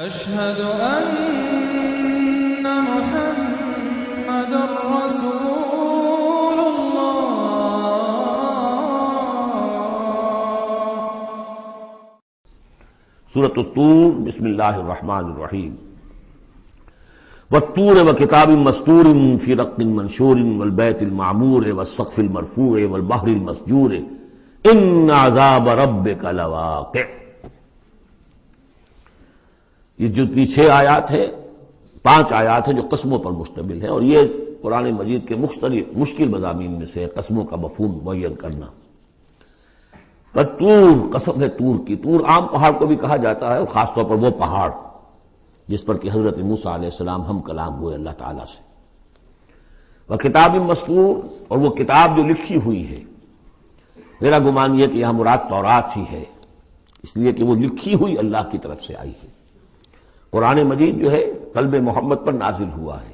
أشهد أن محمد رسول الله۔ سورۃ الطور، بسم اللہ الرحمن الرحیم۔ والطور وکتاب مسطور فی رق منشور والبیت المعمور والسقف المرفوع والبحر المسجور ان عذاب ربک لواقع۔ یہ جتنی 6 آیات ہیں، 5 آیات ہیں جو قسموں پر مشتمل ہیں، اور یہ قرآن مجید کے مختلف مشکل مضامین میں سے قسموں کا مفہوم معین کرنا۔ طور، قسم ہے طور کی۔ طور عام پہاڑ کو بھی کہا جاتا ہے، اور خاص طور پر وہ پہاڑ جس پر کہ حضرت موسیٰ علیہ السلام ہم کلام ہوئے اللہ تعالیٰ سے۔ وہ کتاب مسطور، اور وہ کتاب جو لکھی ہوئی ہے۔ میرا گمان یہ کہ یہاں مراد تورات ہی ہے، اس لیے کہ وہ لکھی ہوئی اللہ کی طرف سے آئی ہے۔ قرآن مجید جو ہے قلب محمد پر نازل ہوا ہے،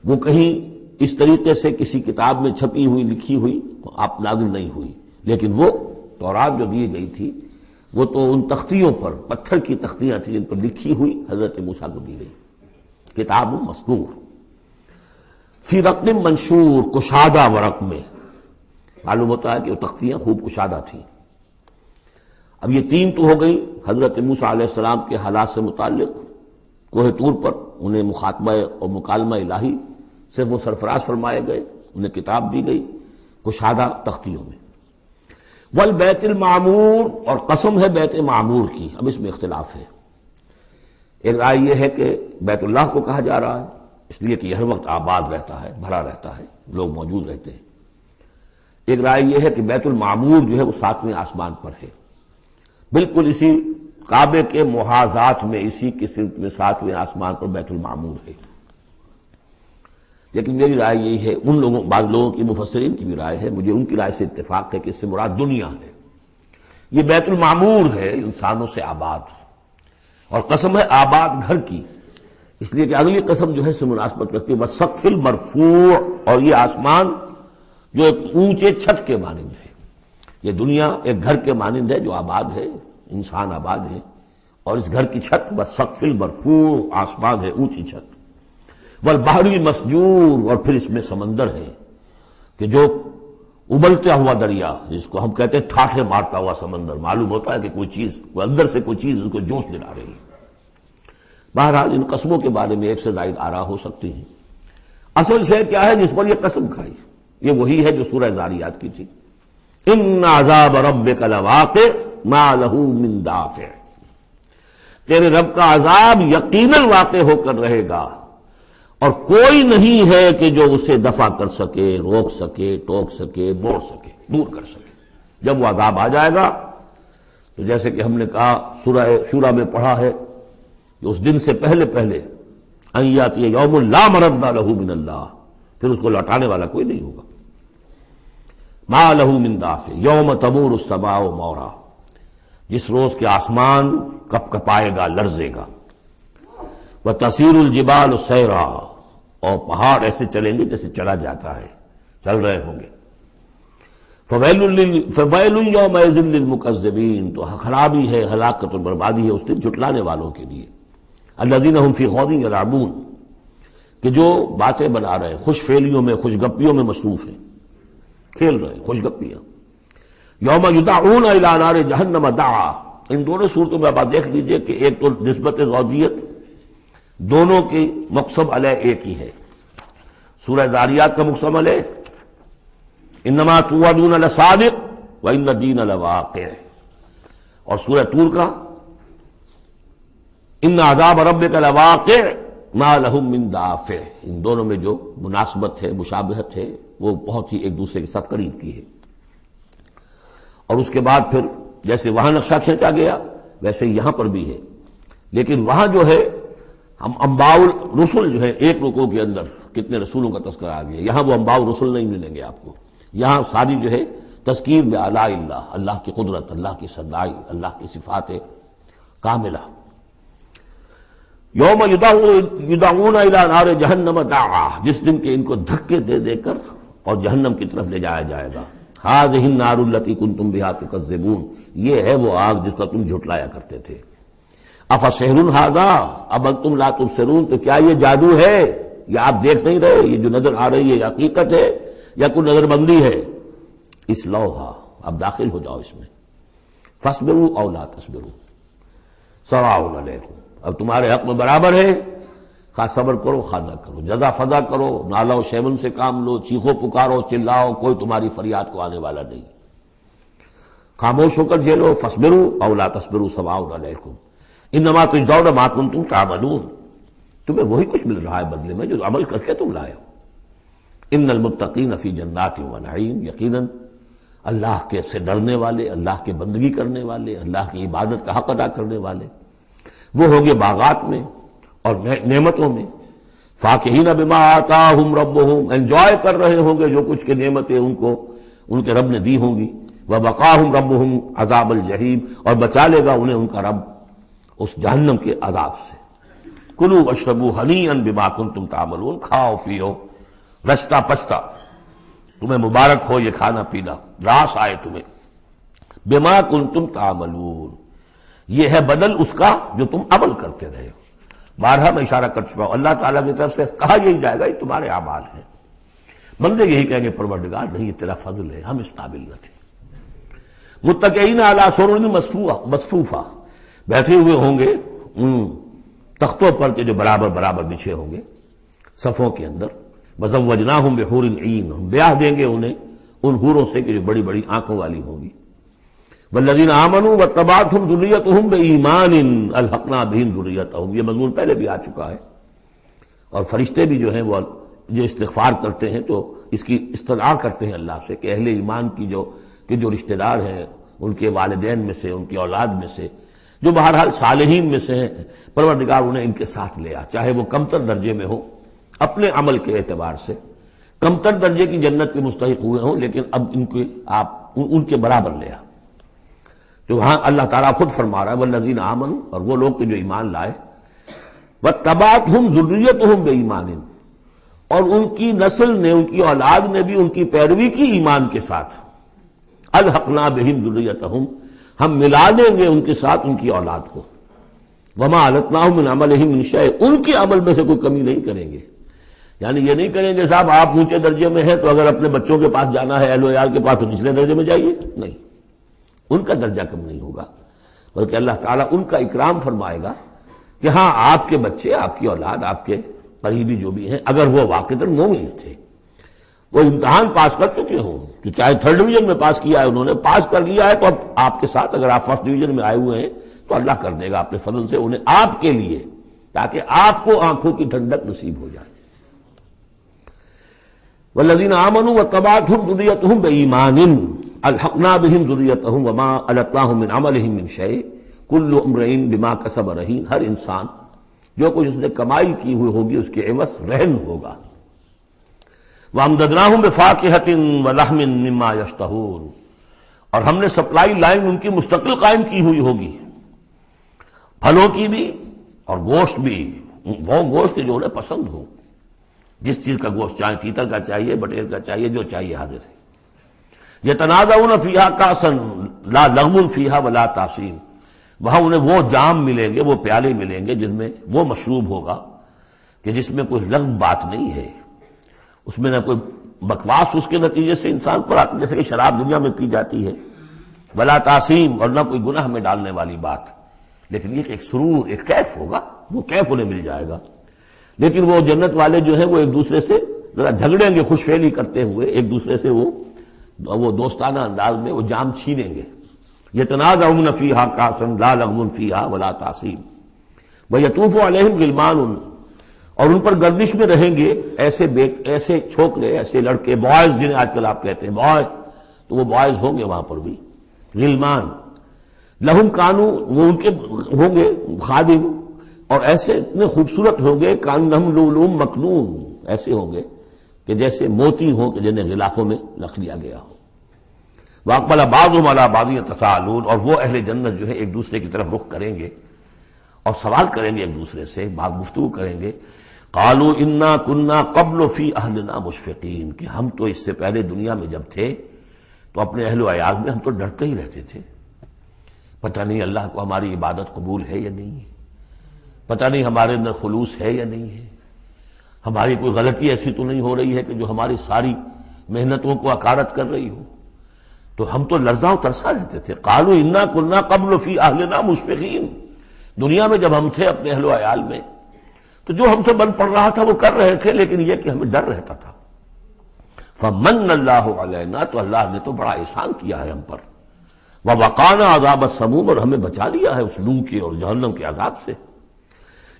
وہ کہیں اس طریقے سے کسی کتاب میں چھپی ہوئی لکھی ہوئی آپ نازل نہیں ہوئی، لیکن وہ تورات جو دی گئی تھی وہ تو ان تختیوں پر، پتھر کی تختیاں تھیں جن پر لکھی ہوئی حضرت موسیٰ کو دی گئی۔ کتاب مسطور فی رق منشور، کشادہ ورق میں۔ معلوم ہوتا ہے کہ وہ تختیاں خوب کشادہ تھیں۔ اب یہ 3 تو ہو گئی حضرت موسیٰ علیہ السلام کے حالات سے متعلق۔ کوہ طور پر انہیں مخاطبہ اور مکالمہ الہی سے وہ سرفراز فرمائے گئے، انہیں کتاب دی گئی کشادہ تختیوں میں۔ والبیت المعمور، اور قسم ہے بیت معمور کی۔ اب اس میں اختلاف ہے۔ ایک رائے یہ ہے کہ بیت اللہ کو کہا جا رہا ہے، اس لیے کہ یہ ہر وقت آباد رہتا ہے، بھرا رہتا ہے، لوگ موجود رہتے ہیں۔ ایک رائے یہ ہے کہ بیت المعمور جو ہے وہ 7ویں آسمان پر ہے، بالکل اسی کعبے کے محاذات میں، اسی کی سمت میں 7ویں آسمان پر بیت المعمور ہے۔ لیکن میری رائے یہی ہے، ان لوگوں، بعض لوگوں کی، مفسرین کی بھی رائے ہے، مجھے ان کی رائے سے اتفاق ہے کہ اس سے مراد دنیا ہے۔ یہ بیت المعمور ہے انسانوں سے آباد، اور قسم ہے آباد گھر کی، اس لیے کہ اگلی قسم جو ہے اس سے مناسبت رکھتی ہے والسقف المرفوع، اور یہ آسمان جو ایک اونچے چھت کے مانند ہے۔ یہ دنیا ایک گھر کے مانند ہے جو آباد ہے، انسان آباد ہے، اور اس گھر کی چھت والسقف المرفوع، آسمان ہے، اونچی چھت۔ والبحر المسجور، اور پھر اس میں سمندر ہے کہ جو ابلتا ہوا دریا، جس کو ہم کہتے ہیں ٹھاٹھے مارتا ہوا سمندر، معلوم ہوتا ہے کہ کوئی چیز، اندر سے کوئی چیز اس کو جوش دلا رہی ہے۔ بہرحال ان قسموں کے بارے میں 1 سے زائد آراء ہو سکتی ہیں۔ اصل شے کیا ہے جس پر یہ قسم کھائی؟ یہ وہی ہے جو سورہ ذاریات کی تھی، ان عذاب ربک لواقع ما لہ من دافع۔ تیرے رب کا عذاب یقیناً واقع ہو کر رہے گا، اور کوئی نہیں ہے کہ جو اسے دفع کر سکے، روک سکے، ٹوک سکے، موڑ سکے، دور کر سکے۔ جب وہ عذاب آ جائے گا تو جیسے کہ ہم نے کہا سورہ شورى میں پڑھا ہے کہ اس دن سے پہلے ان یاتی یوم لا مرد لہ من اللہ، پھر اس کو لوٹانے والا کوئی نہیں ہوگا۔ ما لہ من دافع یوم تمور السماء مورا، جس روز کے آسمان کپ کپائے گا، لرزے گا۔ وَتَسِيرُ الْجِبَالُ سَيْرًا، اور پہاڑ ایسے چلیں گے جیسے چلا جاتا ہے، چل رہے ہوں گے۔ فَوَيْلٌ يَوْمَئِذٍ لِّلْمُكَذِّبِينَ، تو خرابی ہے، ہلاکت اور بربادی ہے اس دن جھٹلانے والوں کے لیے۔ الَّذِينَ هُمْ فِي خَوْضٍ يَلْعَبُونَ، کہ جو باتیں بنا رہے ہیں، خوش فعلیوں میں، خوش گپیوں میں مصروف ہیں، کھیل رہے ہیں خوش گپیاں۔ یوم یدعون الی نار جہنم دعا، ان دونوں صورتوں میں آپ دیکھ لیجئے کہ ایک تو نسبت زوجیت، دونوں کی مقسم علیہ ایک ہی ہے۔ سورہ ذاریات کا مقسم علیہ انما توعدون لصادق وان الدین لواقع، اور سورہ طور کا ان عذاب ربک لواقع ما لہ من دافع۔ ان دونوں میں جو مناسبت ہے، مشابہت ہے، وہ بہت ہی ایک دوسرے کے ساتھ قریب کی ہے۔ اور اس کے بعد پھر جیسے وہاں نقشہ کھینچا گیا ویسے یہاں پر بھی ہے، لیکن وہاں جو ہے ہم انباء الرسل جو ہے، ایک رکوع کے اندر کتنے رسولوں کا تذکرہ آ گیا، یہاں وہ انباء الرسل نہیں ملیں گے آپ کو۔ یہاں ساری جو ہے تذکیر بآلاء اللہ، اللہ کی قدرت، اللہ کی صدائی، اللہ کی صفات کاملہ۔ یوم یدعون الی نار جہنم دعا، جس دن کے ان کو دھکے دے دے کر اور جہنم کی طرف لے جایا جائے گا۔ هذه النار التي كنتم بها تكذبون، یہ ہے وہ آگ جس کا تم جھٹلایا کرتے تھے۔ افسحر ھذا ام انتم لا تبصرون، تو کیا یہ جادو ہے، یہ آپ دیکھ نہیں رہے، یہ جو نظر آ رہی ہے یہ حقیقت ہے یا کوئی نظر بندی ہے؟ اصلوھا، اب داخل ہو جاؤ اس میں، فاصبروا او لا تصبروا سواء علیکم، اب تمہارے حق میں برابر ہے، خواہ صبر کرو خواہ نہ کرو، جزا فضا کرو، نالا و شیون سے کام لو، چیخو پکارو چلاؤ، کوئی تمہاری فریاد کو آنے والا نہیں، خاموش ہو کر جھیلو، فاصبروا او لا تصبروا سواء علیکم انما تجزون ما کنتم تعملون، تمہیں وہی کچھ مل رہا ہے بدلے میں جو عمل کر کے تم لائے ہو۔ ان المتقین فی جنات و نعیم، یقیناً اللہ کے سے ڈرنے والے، اللہ کے بندگی کرنے والے، اللہ کی عبادت کا حق ادا کرنے والے، وہ ہوں گے باغات میں اور نعمتوں میں، فاکہین بما آتاہم ربہم، انجوائے کر رہے ہوں گے جو کچھ کے نعمتیں ان کو ان کے رب نے دی ہوں گی، وبقاہم ربہم عذاب الجحیم، اور بچا لے گا انہیں ان کا رب اس جہنم کے عذاب سے۔ کلوا واشربوا ہنیئا بما کنتم تعملون، کھاؤ پیو رچتا پچتا، تمہیں مبارک ہو یہ کھانا پینا، راس آئے تمہیں، بما کنتم تعملون، یہ ہے بدل اس کا جو تم عمل کرتے رہے ہو۔ بارہا میں اشارہ کر چکا ہوں، اللہ تعالیٰ کی طرف سے کہا یہی جائے گا یہ تمہارے اعمال ہیں، بندے یہی کہیں گے پروردگار نہیں یہ تیرا فضل ہے، ہم اس قابل نہ تھے۔ متکئین علی سرر مصفوفہ، بیٹھے ہوئے ہوں گے ان تختوں پر کے جو برابر برابر بچھے ہوں گے صفوں کے اندر، وزوجناہم بحور عین، ہم بیاہ دیں گے انہیں ان حوروں سے کہ جو بڑی بڑی آنکھوں والی ہوں گی۔ والذین آمنوا واتبعتہم ذریتہم بایمان الحقنا بہم ذریتہم، یہ مضمون پہلے بھی آ چکا ہے، اور فرشتے بھی جو ہیں وہ جو استغفار کرتے ہیں تو اس کی استدعا کرتے ہیں اللہ سے کہ اہل ایمان کی جو رشتہ دار ہیں، ان کے والدین میں سے، ان کی اولاد میں سے، جو بہرحال صالحین میں سے ہیں، پروردگار انہیں ان کے ساتھ لے آ، چاہے وہ کمتر درجے میں ہو اپنے عمل کے اعتبار سے، کمتر درجے کی جنت کے مستحق ہوئے ہوں، لیکن اب آپ ان کے برابر لے آ۔ تو وہاں اللہ تعالیٰ خود فرما رہا ہے والذین آمنوا، اور وہ لوگ کہ جو ایمان لائے، واتبعتہم ذریتہم بایمان، اور ان کی نسل نے، ان کی اولاد نے بھی ان کی پیروی کی ایمان کے ساتھ، الحقنا بہم ذریتہم، ہم ملا دیں گے ان کے ساتھ ان کی اولاد کو، وما علتناہم من عملہم من شیء، ان کے عمل میں سے کوئی کمی نہیں کریں گے، یعنی یہ نہیں کریں گے صاحب آپ اونچے درجے میں ہیں تو اگر اپنے بچوں کے پاس جانا ہے اہل و عیال کے پاس تو نچلے درجے میں جائیے، نہیں، ان کا درجہ کم نہیں ہوگا، بلکہ اللہ تعالیٰ ان کا اکرام فرمائے گا کہ ہاں آپ کے بچے، آپ کی اولاد، آپ کے قریبی جو بھی ہیں، اگر وہ واقعتاً مومن تھے، وہ امتحان پاس کر چکے ہوں، کہ چاہے 3rd ڈویژن میں پاس کیا ہے انہوں نے، پاس کر لیا ہے، تو اب آپ کے ساتھ اگر آپ 1st ڈویژن میں آئے ہوئے ہیں تو اللہ کر دے گا اپنے فضل سے انہیں آپ کے لیے، تاکہ آپ کو آنکھوں کی ٹھنڈک نصیب ہو جائے۔ والذین آمنوا واتبعتہم ذریتہم بایمان الحقنا بہم ذریتہم وما علتناہم من عملہم من شیء کل امرئ بما کسب رہین، ہر انسان جو کچھ اس نے کمائی کی ہوئی ہوگی اس کے عوض رہن ہوگا۔ وَأَمْدَدْنَاهُمْ بِفَاكِهَةٍ وَلَحْمٍ مِّمَّا يَشْتَهُونَ، اور ہم نے سپلائی لائن ان کی مستقل قائم کی ہوئی ہوگی، پھلوں کی بھی اور گوشت بھی، وہ گوشت جو انہیں پسند ہو، جس چیز کا گوشت چاہے تیتر کا چاہیے، بٹیر کا چاہیے، جو چاہیے حاضر ہے۔ يَتَنَازَعُونَ فِيهَا كَأْسًا لَا لَغْوٌ فِيهَا وَلَا تَأْثِيمٌ، وہاں انہیں وہ جام ملیں گے، وہ پیالے ملیں گے جن میں وہ مشروب ہوگا کہ جس میں کوئی لغو بات نہیں ہے، اس میں نہ کوئی بکواس اس کے نتیجے سے انسان پر آتی جیسے کہ شراب دنیا میں پی جاتی ہے، ولا تعصیم، اور نہ کوئی گناہ میں ڈالنے والی بات، لیکن یہ کہ ایک سرور، ایک کیف ہوگا، وہ کیف انہیں مل جائے گا۔ لیکن وہ جنت والے جو ہیں وہ ایک دوسرے سے ذرا جھگڑیں گے، خوش فہمی کرتے ہوئے ایک دوسرے سے وہ دوستانہ انداز میں وہ جام چھینیں گے۔ یتنازعون فیہا کأسا لا لغو فیہا ولا تعصیم ویطوف علیہم غلمان، اور ان پر گردش میں رہیں گے ایسے چھوکرے، ایسے لڑکے، بوائز جنہیں آج کل آپ کہتے ہیں بوائے، تو وہ بوائز ہوں گے وہاں پر بھی، غلمان لہم کانو، وہ ان کے ہوں گے خادم، اور ایسے اتنے خوبصورت ہوں گے کانہم لؤلؤ مکنون، ایسے ہوں گے کہ جیسے موتی ہوں کہ جنہیں غلافوں میں رکھ لیا گیا ہو۔ واقبل بعضهم علی بعض یتساءلون، اور وہ اہل جنت جو ہے ایک دوسرے کی طرف رخ کریں گے اور سوال کریں گے ایک دوسرے سے، بات گفتگو کریں گے، قالوا انا کنا قبل فی اہلنا مشفقین، کہ ہم تو اس سے پہلے دنیا میں جب تھے تو اپنے اہل و عیال میں ہم تو ڈرتے ہی رہتے تھے، پتہ نہیں اللہ کو ہماری عبادت قبول ہے یا نہیں ہے۔ پتہ نہیں ہمارے اندر خلوص ہے یا نہیں ہے، ہماری کوئی غلطی ایسی تو نہیں ہو رہی ہے کہ جو ہماری ساری محنتوں کو اکارت کر رہی ہو۔ تو ہم تو لرزاں و ترسا رہتے تھے۔ قالوا انا كنا قبل فی اہلنا مشفقین، دنیا میں جب ہم تھے اپنے اہل و عیال میں تو جو ہم سے بن پڑ رہا تھا وہ کر رہے تھے، لیکن یہ کہ ہمیں ڈر رہتا تھا۔ فمن اللہ علینا، تو اللہ نے تو بڑا احسان کیا ہے ہم پر، ووقانا عذاب السموم، اور ہمیں بچا لیا ہے اس لو کے اور جہنم کے عذاب سے۔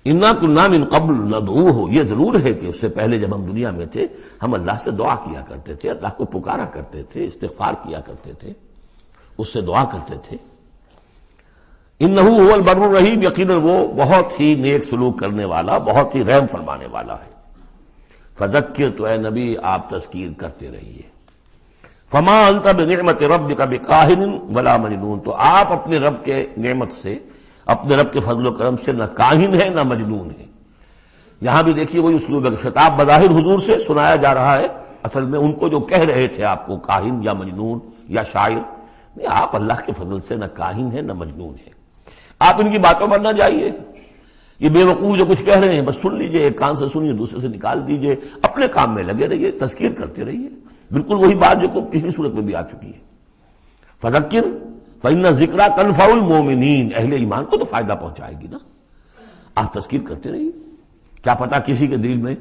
انا كنا من قبل ندعوہ، یہ ضرور ہے کہ اس سے پہلے جب ہم دنیا میں تھے ہم اللہ سے دعا کیا کرتے تھے، اللہ کو پکارا کرتے تھے، استغفار کیا کرتے تھے، اس سے دعا کرتے تھے۔ انہ هو البر الرحیم، یقیناً وہ بہت ہی نیک سلوک کرنے والا، بہت ہی رحم فرمانے والا ہے۔ فذکر، تو اے نبی آپ تذکیر کرتے رہیے۔ فما انت بنعمت ربک بکاہن ولا مجنون، تو آپ اپنے رب کے نعمت سے، اپنے رب کے فضل و کرم سے نہ کاہن ہے نہ مجنون ہے۔ یہاں بھی دیکھیے وہی اسلوب ہے، خطاب بظاہر حضور سے سنایا جا رہا ہے، اصل میں ان کو جو کہہ رہے تھے آپ کو کاہن یا مجنون یا شاعر، نہیں، آپ اللہ کے فضل سے نہ کاہن ہے نہ مجنون ہے، آپ ان کی باتوں پر نہ جائیے۔ یہ بے وقوف جو کچھ کہہ رہے ہیں بس سن لیجئے، ایک کان سے سنیے دوسرے سے نکال دیجئے، اپنے کام میں لگے رہیے، تذکیر کرتے رہیے، بالکل وہی بات جو پچھلی صورت میں بھی آ چکی ہے۔ فذکر فإن ذکریٰ تنفع المؤمنین، اہل ایمان کو تو فائدہ پہنچائے گی نا، آپ تذکیر کرتے رہیے۔ کیا پتا کسی کے دل میں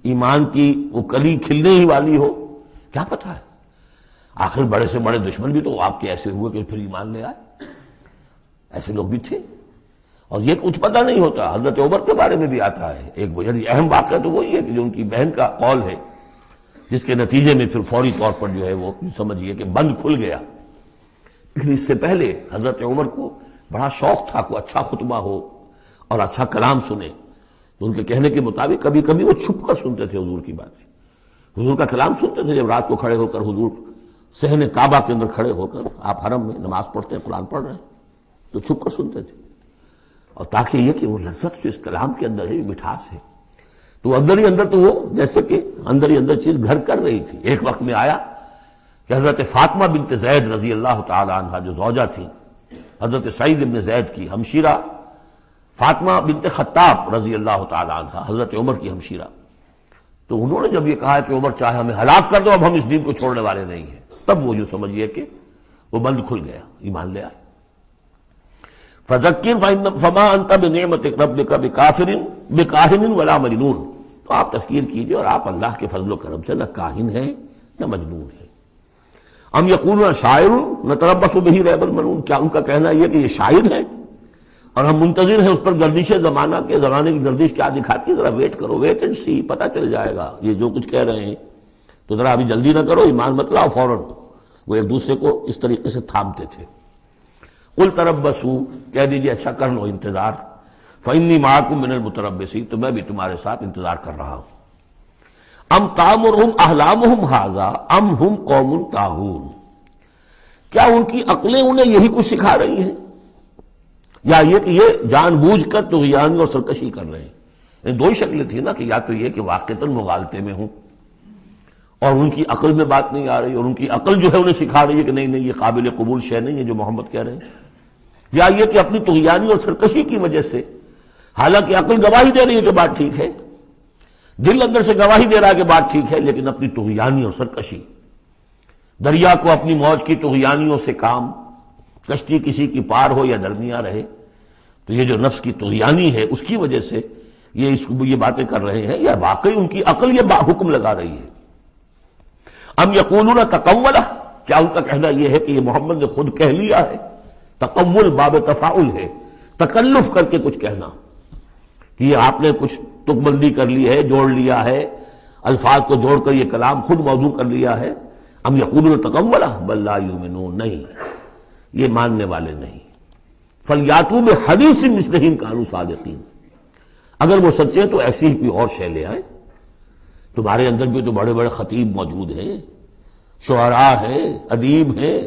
ایمان کی وہ کلی کھلنے ہی والی ہو، کیا پتا ہے، آخر بڑے سے بڑے دشمن بھی تو آپ کے ایسے ہوئے کہ پھر ایمان لے آئے، ایسے لوگ بھی تھے، اور یہ کچھ پتہ نہیں ہوتا۔ حضرت عمر کے بارے میں بھی آتا ہے ایک یعنی اہم واقعہ تو وہی ہے کہ جو ان کی بہن کا قول ہے، جس کے نتیجے میں پھر فوری طور پر جو ہے وہ سمجھیے کہ بند کھل گیا۔ لیکن اس سے پہلے حضرت عمر کو بڑا شوق تھا کوئی اچھا خطبہ ہو اور اچھا کلام سنے، تو ان کے کہنے کے مطابق کبھی کبھی وہ چھپ کر سنتے تھے حضور کی باتیں، حضور کا کلام سنتے تھے۔ جب رات کو کھڑے ہو کر حضور صحن کعبہ کے اندر کھڑے ہو کر، آپ حرم میں نماز پڑھتے ہیں، قرآن پڑھ رہے ہیں، تو چھپ کر سنتے تھے، اور تاکہ یہ کہ وہ لذت جو اس کلام کے اندر ہے، مٹھاس ہے، تو اندر ہی اندر تو وہ جیسے کہ اندر ہی اندر چیز گھر کر رہی تھی۔ ایک وقت میں آیا کہ حضرت فاطمہ بنت زید رضی اللہ تعالی عنہا جو زوجہ تھی حضرت سعید بن زید کی ہمشیرہ، فاطمہ بنت خطاب رضی اللہ تعالی عنہا حضرت عمر کی ہمشیرہ، تو انہوں نے جب یہ کہا کہ عمر چاہے ہمیں ہلاک کر دو، اب ہم اس دین کو چھوڑنے والے نہیں ہیں، تب وہ جو سمجھیے کہ وہ بند کھل گیا، ایمان لے آئے۔ فذکر فما انت بنعمت ربک بکاہن ولا مجنون، تو آپ تذکیر کیجئے اور آپ اللہ کے فضل و کرم سے نہ کاہن ہیں نہ مجنون ہیں۔ ام یقولون شاعر نتربص بہ ریب المنون، کیا ان کا کہنا یہ کہ یہ شاعر ہے اور ہم منتظر ہیں اس پر گردش زمانہ کے، زمانے کی گردش کیا دکھاتی ہے، ذرا ویٹ کرو، ویٹ اینڈ سی، پتہ چل جائے گا یہ جو کچھ کہہ رہے ہیں، تو ذرا ابھی جلدی نہ کرو، ایمان مت لاؤ فوراً۔ وہ ایک دوسرے کو اس طریقے سے تھامتے تھے۔ قل تربصوا، کہہ دیجیے اچھا کر لو انتظار، فإنی معکم من المتربصین، تو میں بھی تمہارے ساتھ انتظار کر رہا ہوں۔ ام تامرہم احلامہم ھذا ام ہم قوم طاغون، کیا ان کی عقلیں انہیں یہی کچھ سکھا رہی ہیں، یا یہ کہ یہ جان بوجھ کر طغیانی اور سرکشی کر رہے ہیں؟ یعنی دو ہی شکلیں تھیں نا، کہ یا تو یہ کہ واقعتاً مغالطے میں ہوں اور ان کی عقل میں بات نہیں آ رہی، اور ان کی عقل جو ہے انہیں سکھا رہی ہے کہ نہیں نہیں یہ قابل قبول شے نہیں ہے جو محمد کہہ رہے ہیں، یا یہ کہ اپنی طغیانی اور سرکشی کی وجہ سے، حالانکہ عقل گواہی دے رہی ہے کہ بات ٹھیک ہے، دل اندر سے گواہی دے رہا ہے کہ بات ٹھیک ہے، لیکن اپنی طغیانی اور سرکشی، دریا کو اپنی موج کی طغیانیوں سے کام، کشتی کسی کی پار ہو یا درمیاں رہے، تو یہ جو نفس کی طغیانی ہے اس کی وجہ سے یہ باتیں کر رہے ہیں، یا واقعی ان کی عقل یہ حکم لگا رہی ہے۔ ام یقولون تقولہ، کیا ان کا کہنا یہ ہے کہ یہ محمد نے خود کہہ لیا ہے؟ تقول باب تفاعل ہے، تکلف کر کے کچھ کہنا، کہ یہ آپ نے کچھ تک بندی کر لی ہے، جوڑ لیا ہے، الفاظ کو جوڑ کر یہ کلام خود موضوع کر لیا ہے۔ ام یقولون تقولہ بل لا یؤمنون، نہیں یہ ماننے والے نہیں۔ فلیاتوا بحدیث مثلہ ان کانوا صادقین، اگر وہ سچے ہیں تو ایسی ہی کوئی اور شے لے آئے۔ تمہارے اندر بھی تو بڑے بڑے خطیب موجود ہیں، شعراء ہیں، ادیب ہیں،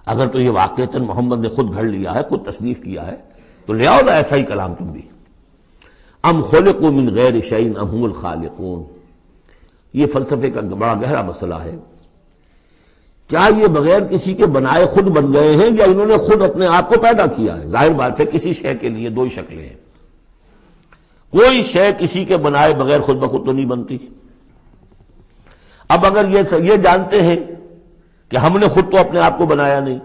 اگر تو یہ واقعتاً محمد نے خود گھڑ لیا ہے، خود تصنیف کیا ہے، تو لے آؤ نا ایسا ہی کلام تم بھی۔ ام خلقوا من غیر شیء ام هم الخالقون، یہ فلسفے کا بڑا گہرا مسئلہ ہے، کیا یہ بغیر کسی کے بنائے خود بن گئے ہیں، یا انہوں نے خود اپنے آپ کو پیدا کیا ہے؟ ظاہر بات ہے کسی شے کے لیے دو ہی شکلیں ہیں، کوئی شے کسی کے بنائے بغیر خود بخود تو نہیں بنتی۔ اب اگر یہ جانتے ہیں کہ ہم نے خود تو اپنے آپ کو بنایا نہیں،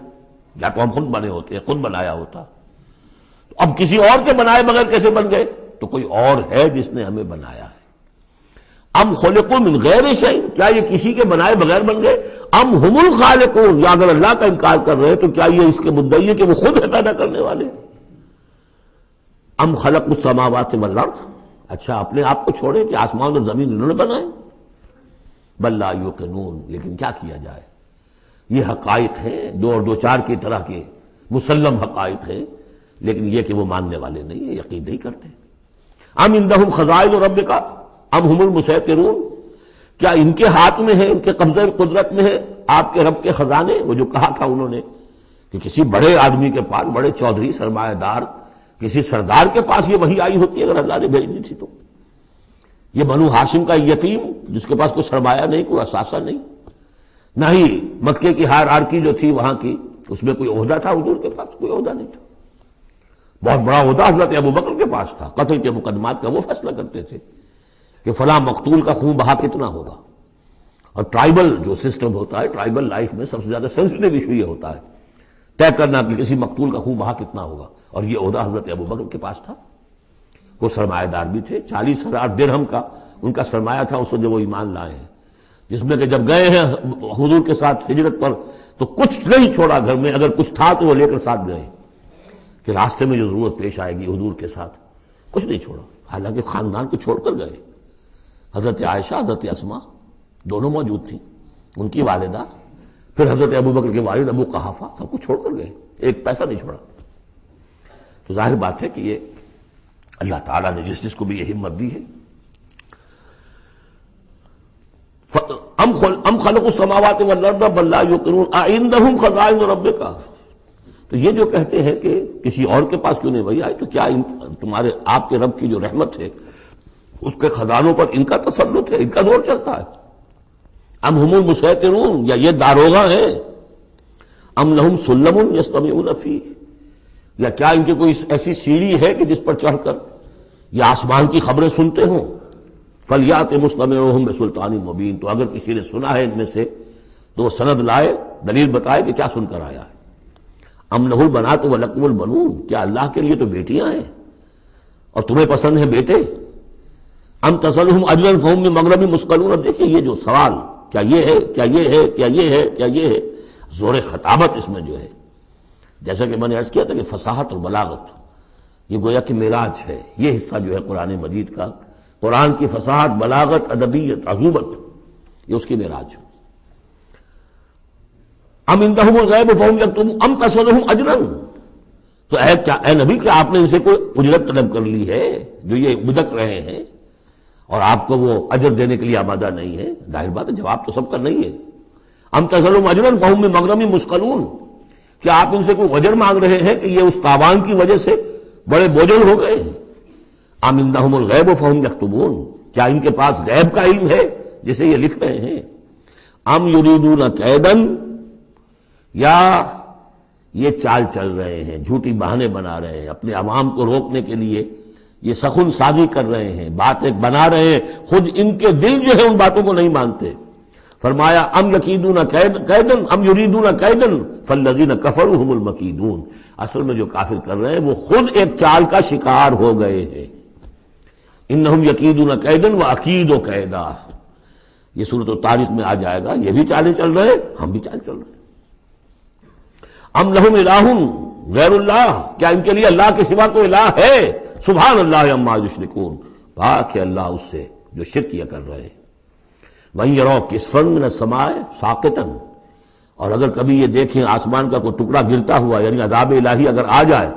یا تو ہم خود بنے ہوتے ہیں، خود بنایا ہوتا، تو اب کسی اور کے بنائے بغیر کیسے بن گئے؟ تو کوئی اور ہے جس نے ہمیں بنایا ہے۔ ام خلقوا من غیر شیء، کیا یہ کسی کے بنائے بغیر بن گئے؟ ام ہم الخالقون، یا اگر اللہ کا انکار کر رہے ہیں تو کیا یہ اس کے مدعی ہے کہ وہ خود ہے پیدا کرنے والے؟ ام خلقوا السماوات والارض، اچھا اپنے آپ کو چھوڑے کہ آسمان اور زمین انہوں نے بنائے؟ بل لا یوقنون، لیکن کیا کیا جائے، یہ حقائق ہیں دو اور دو چار کی طرح کے مسلم حقائق ہیں، لیکن یہ کہ وہ ماننے والے نہیں ہیں، یقین نہیں کرتے۔ ام عندہم خزائن ربک ام ہم المسیطرون، کیا ان کے ہاتھ میں ہے، ان کے قبضہ قدرت میں ہے آپ کے رب کے خزانے؟ وہ جو کہا تھا انہوں نے کہ کسی بڑے آدمی کے پاس، بڑے چودھری سرمایہ دار کسی سردار کے پاس یہ وحی آئی ہوتی اگر اللہ نے بھیج دی تھی تو۔ یہ بنو ہاشم کا یتیم جس کے پاس کوئی سرمایہ نہیں، کوئی اثاثہ نہیں، نہ ہی مکے کی ہائرارکی جو تھی وہاں کی اس میں کوئی عہدہ تھا، حضور کے پاس کوئی عہدہ نہیں تھا۔ بہت بڑا عہدہ حضرت ابوبکر کے پاس تھا، قتل کے مقدمات کا وہ فیصلہ کرتے تھے کہ فلاں مقتول کا خون بہا کتنا ہوگا۔ اور ٹرائبل جو سسٹم ہوتا ہے، ٹرائبل لائف میں سب سے زیادہ سینسٹیو ایشو یہ ہوتا ہے طے کرنا کہ کسی مقتول کا خون بہا کتنا ہوگا، اور یہ عہدہ حضرت ابوبکر کے پاس تھا۔ وہ سرمایہ دار بھی تھے، 40,000 درہم کا ان کا سرمایہ تھا اس وقت جب وہ ایمان لائے ہیں، جس میں کہ جب گئے ہیں حضور کے ساتھ ہجرت پر تو کچھ نہیں چھوڑا گھر میں، اگر کچھ تھا تو وہ لے کر ساتھ گئے کہ راستے میں جو ضرورت پیش آئے گی حضور کے ساتھ، کچھ نہیں چھوڑا، حالانکہ خاندان کو چھوڑ کر گئے۔ حضرت عائشہ، حضرت اسماء دونوں موجود تھیں، ان کی والدہ، پھر حضرت ابوبکر کے والد ابو قحافہ، سب کو چھوڑ کر گئے، ایک پیسہ نہیں چھوڑا۔ تو ظاہر بات ہے کہ یہ اللہ تعالیٰ نے جس کو بھی یہ ہمت دی ہے۔ ام خلقوا السماوات والارض بل لا یوقنون اعندہم خزائن ربک، تو یہ جو کہتے ہیں کہ کسی اور کے پاس کیوں نہیں وہی آئی، تو کیا تمہارے آپ کے رب کی جو رحمت ہے اس کے خزانوں پر ان کا تسلط ہے، ان کا زور چلتا ہے؟ ام ہم المسیطرون، یا یہ داروغہ ہیں؟ ام لہم سلم یستمعون فیہ، یا کیا ان کی کوئی ایسی سیڑھی ہے کہ جس پر چڑھ کر یہ آسمان کی خبریں سنتے ہوں؟ فلیات مستمعہم بسلطان مبین، تو اگر کسی نے سنا ہے ان میں سے تو وہ سند لائے، دلیل بتائے کہ کیا سن کر آیا ہے۔ ام لہ البنات ولکم البنون، کیا اللہ کے لیے تو بیٹیاں ہیں اور تمہیں پسند ہیں بیٹے؟ ام تسألہم اجرا فہم من مغرم مثقلون، اب دیکھیے یہ جو سوال، کیا یہ ہے، کیا یہ ہے، کیا یہ ہے، کیا یہ ہے، زور خطابت اس میں جو ہے، جیسا کہ میں نے عرض کیا تھا کہ فصاحت اور بلاغت یہ گویا کہ معراج ہے، یہ حصہ جو ہے قرآن مجید کا، قرآن کی فصاحت، بلاغت، ادبیت، عذوبت، یہ اس کی معراج ہے۔ ام عندہم الغیب فہم یکتبون ام تسألہم اجرا، تو اے نبی کیا آپ نے ان سے کوئی اجرت طلب کر لی ہے جو یہ بدک رہے ہیں اور آپ کو وہ اجر دینے کے لیے آمادہ نہیں ہے؟ ظاہر بات ہے جواب تو سب کا نہیں ہے۔ ام تسألہم اجرا فہم من مغرم مثقلون، کیا آپ ان سے کوئی اجر مانگ رہے ہیں کہ یہ اس تاوان کی وجہ سے بڑے بوجھل ہو گئے ہیں؟ ام عندہم الغیب فہم یکتبون، کیا ان کے پاس غیب کا علم ہے جسے یہ لکھ رہے ہیں؟ ام یریدون کیدا، یا یہ چال چل رہے ہیں، جھوٹی بہانے بنا رہے ہیں، اپنے عوام کو روکنے کے لیے یہ سخن سازی کر رہے ہیں، بات ایک بنا رہے ہیں، خود ان کے دل جو ہے ان باتوں کو نہیں مانتے۔ فرمایا ام یکیدون کیدا ام یریدون کیدا فالذین کفروا هم المکیدون، اصل میں جو کافر کر رہے ہیں وہ خود ایک چال کا شکار ہو گئے ہیں۔ انہم یکیدون کیدا واکید کیدا، یہ سورۃ الطارق میں آ جائے گا، یہ بھی چالیں چل رہے ہیں، ہم بھی چال چل رہے ہیں۔ ام لہم الہ غیر اللہ، کیا ان کے لیے اللہ کے سوا کوئی الہ ہے؟ سبحان اللہ عما یشرکون، پاک ہے اللہ اس سے جو شرک کیا کر رہے ہیں۔ وَإِن يَرَوْا كِسْفًا مِّنَ السَّمَاءِ سَاقِطًا، اور اگر کبھی یہ دیکھیں آسمان کا کوئی ٹکڑا گرتا ہوا، یعنی عذاب الہی اگر آ جائے،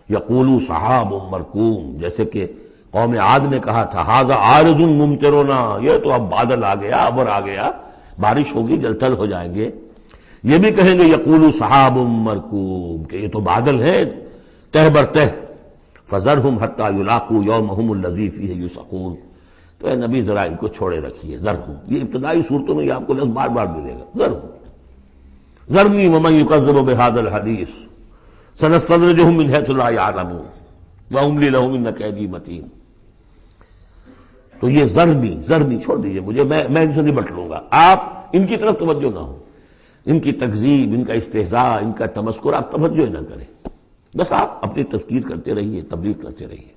یقولوا سحاب مرکوم، جیسے کہ قوم عاد نے کہا تھا ھذا عارض ممطرنا، یہ تو اب بادل آ گیا، ابر آ گیا، بارش ہوگی، جل تھل ہو جائیں گے۔ یہ بھی کہیں گے یقولوا سحاب مرکوم، کہ یہ تو بادل ہے تہ بر تہ، فذرہم حتی یلاقوا یومہم الذی فیہ یوثقون، تو اے نبی ذرا ان کو چھوڑے رکھیے، ذرہم، یہ ابتدائی صورتوں میں یہ آپ کو لفظ بار بار ملے گا، ذرہم ذرنی ومن یکذب بہذا الحدیث سنستدرجہم من حیث لا یعلمون واملی لہم ان کیدی متین۔ تو یہ ذرنی چھوڑ دیجئے مجھے، میں ان سے نمٹ لوں گا، آپ ان کی طرف توجہ نہ ہو، ان کی تکذیب، ان کا استہزاء، ان کا تمسخر آپ توجہ نہ کریں، بس آپ اپنی تذکیر کرتے رہیے، تبلیغ کرتے رہیے۔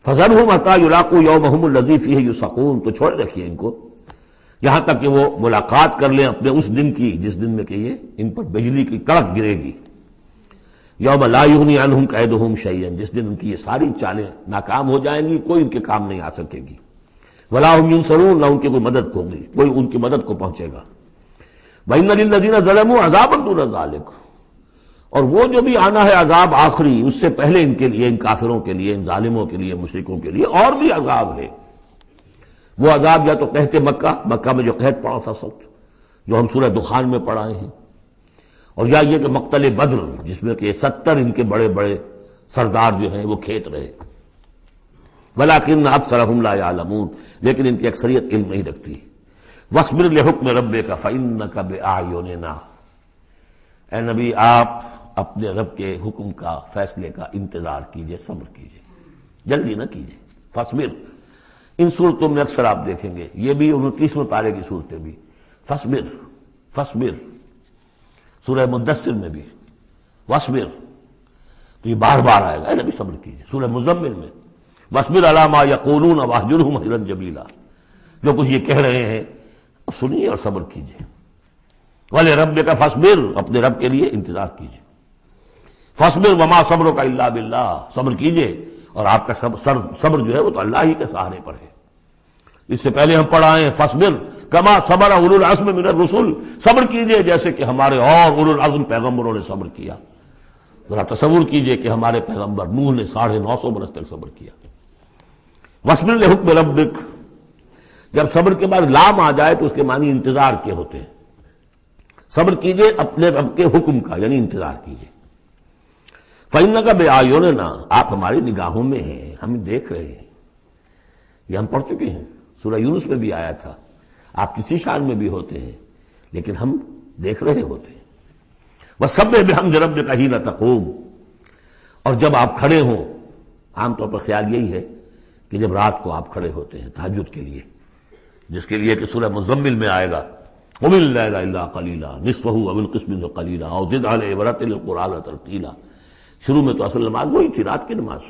فَذَرْهُمْ حَتَّىٰ يُلَاقُوا يَوْمَهُمُ الَّذِي فِيهِ يُوعَدُونَ، تو چھوڑ رکھیے ان کو یہاں تک کہ وہ ملاقات کر لیں اپنے اس دن کی جس دن میں کہ یہ ان پر بجلی کی کڑک گرے گی۔ یوم لا یغنی عنہم کیدہم شیئا، جس دن ان کی یہ ساری چالیں ناکام ہو جائیں گی، کوئی ان کے کام نہیں آ سکے گی۔ ولا ہم ینصرون، نہ ان کی کوئی مدد ہوگی، کوئی ان کی مدد کو پہنچے گا۔ وَإِنَّ لِلَّذِينَ ظَلَمُوا عَذَابًا دُونَ ذَلِكَ، اور وہ جو بھی آنا ہے عذاب آخری، اس سے پہلے ان کے لیے، ان کافروں کے لیے، ان ظالموں کے لیے، مشرکوں کے لیے اور بھی عذاب ہے۔ وہ عذاب یا تو قحط مکہ میں جو قحط پڑا تھا سخت، جو ہم سورہ دخان میں پڑھائے ہیں، اور یا یہ کہ مقتل بدر جس میں کہ 70 ان کے بڑے بڑے سردار جو ہیں وہ کھیت رہے۔ وَلَٰكِنَّ أَكْثَرَهُمْ لَا يَعْلَمُونَ، لیکن ان کی اکثریت علم نہیں رکھتی۔ وَاصْبِرْ لِحُكْمِ رَبِّكَ فَإِنَّكَ بِأَعْيُنِنَا، اے نبی آپ اپنے رب کے حکم کا، فیصلے کا انتظار کیجئے، صبر کیجئے، جلدی نہ کیجئے۔ فَاصْبِرْ، ان صورتوں میں اکثر آپ دیکھیں گے، یہ بھی 29ویں پارے کی صورتیں بھی، فَاصْبِرْ، سورہ مدثر میں بھی وَاصْبِرْ، تو یہ بار بار آئے گا، اے نبی صبر کیجئے۔ سورہ مزمل میں وَاصْبِرْ عَلَىٰ مَا يَقُولُونَ وَاهْجُرْهُمْ هَجْرًا جَمِيلًا، جو کچھ یہ کہہ رہے ہیں سنیے اور صبر کیجئے۔ وَلِرَبِّكَ فَاصْبِرْ، اپنے رب کے لیے انتظار کیجئے۔ فَاصْبِرْ وَمَا صَبْرُكَ إِلَّا بِاللَّهِ، صبر کیجئے اور آپ کا صبر جو ہے وہ تو اللہ ہی کے سہارے پر ہے۔ اس سے پہلے ہم پڑھائے ہیں فَاصْبِرْ کما صبر اولو العزم من الرسل، صبر کیجئے جیسے کہ ہمارے اور اولو العزم پیغمبروں نے صبر کیا۔ ذرا تصور کیجئے کہ ہمارے پیغمبر نوح نے 950 برس تک صبر کیا۔ وَاصْبِرْ لِحُكْمِ رَبِّكَ، جب صبر کے بعد لام آ جائے تو اس کے معنی انتظار کے ہوتے ہیں۔ صبر کیجئے اپنے رب کے حکم کا، یعنی انتظار کیجئے۔ فَإِنَّكَ بِأَعْيُنِنَا، آپ ہماری نگاہوں میں ہیں، ہم دیکھ رہے ہیں۔ یہ ہم پڑھ چکے ہیں، سورہ یونس میں بھی آیا تھا، آپ کسی شان میں بھی ہوتے ہیں لیکن ہم دیکھ رہے ہوتے ہیں۔ وَسَبِّحْ بِحَمْدِ رَبِّكَ حِينَ تَقُومُ، اور جب آپ کھڑے ہوں، عام طور پر خیال یہی ہے کہ جب رات کو آپ کھڑے ہوتے ہیں تہجد کے لیے، جس کے لیے کہ سورہ مزمل میں آئے گا قُمِ اللَّيْلَ إِلَّا قَلِيلًا نِصْفَهُ أَوِ انقُصْ مِنْهُ قَلِيلًا أَوْ زِدْ عَلَيْهِ وَرَتِّلِ الْقُرْآنَ تَرْتِيلًا۔ شروع میں تو اصل نماز وہی تھی، رات کی نماز،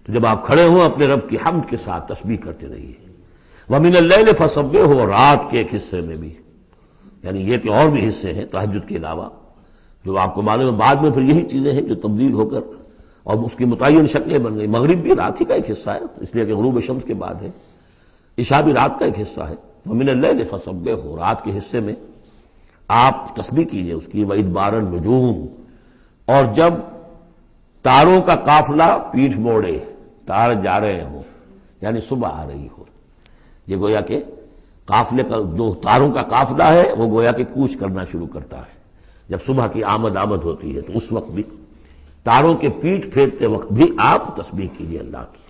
تو جب آپ کھڑے ہوں اپنے رب کی حمد کے ساتھ تسبیح کرتے رہیے۔ وَمِنَ اللَّيْلِ فَسَبِّحْهُ، رات کے ایک حصے میں بھی، یعنی یہ کہ اور بھی حصے ہیں تہجد کے علاوہ، جو آپ کو معلوم ہے بعد میں پھر یہی چیزیں ہیں جو تبدیل ہو کر اور اس کی متعین شکلیں بن گئی۔ مغرب بھی رات ہی کا ایک حصہ ہے، اس لیے کہ غروب شمس کے بعد ہے۔ عشاء بھی رات کا ایک حصہ ہے۔ وَمِنَ اللَّيْلِ فَسَبِّحْهُ، رات کے حصے میں آپ تسبیح کیجئے اس کی۔ وَإِدْبَارَ النُّجُومِ، اور جب تاروں کا قافلہ پیٹھ موڑے، تار جا رہے ہوں، یعنی صبح آ رہی ہو، یہ گویا کہ قافلے کا جو تاروں کا قافلہ ہے وہ گویا کہ کوچ کرنا شروع کرتا ہے۔ جب صبح کی آمد ہوتی ہے تو اس وقت بھی تاروں کے پیٹھ پھیرتے وقت بھی آپ تسبیح کیجئے اللہ کی۔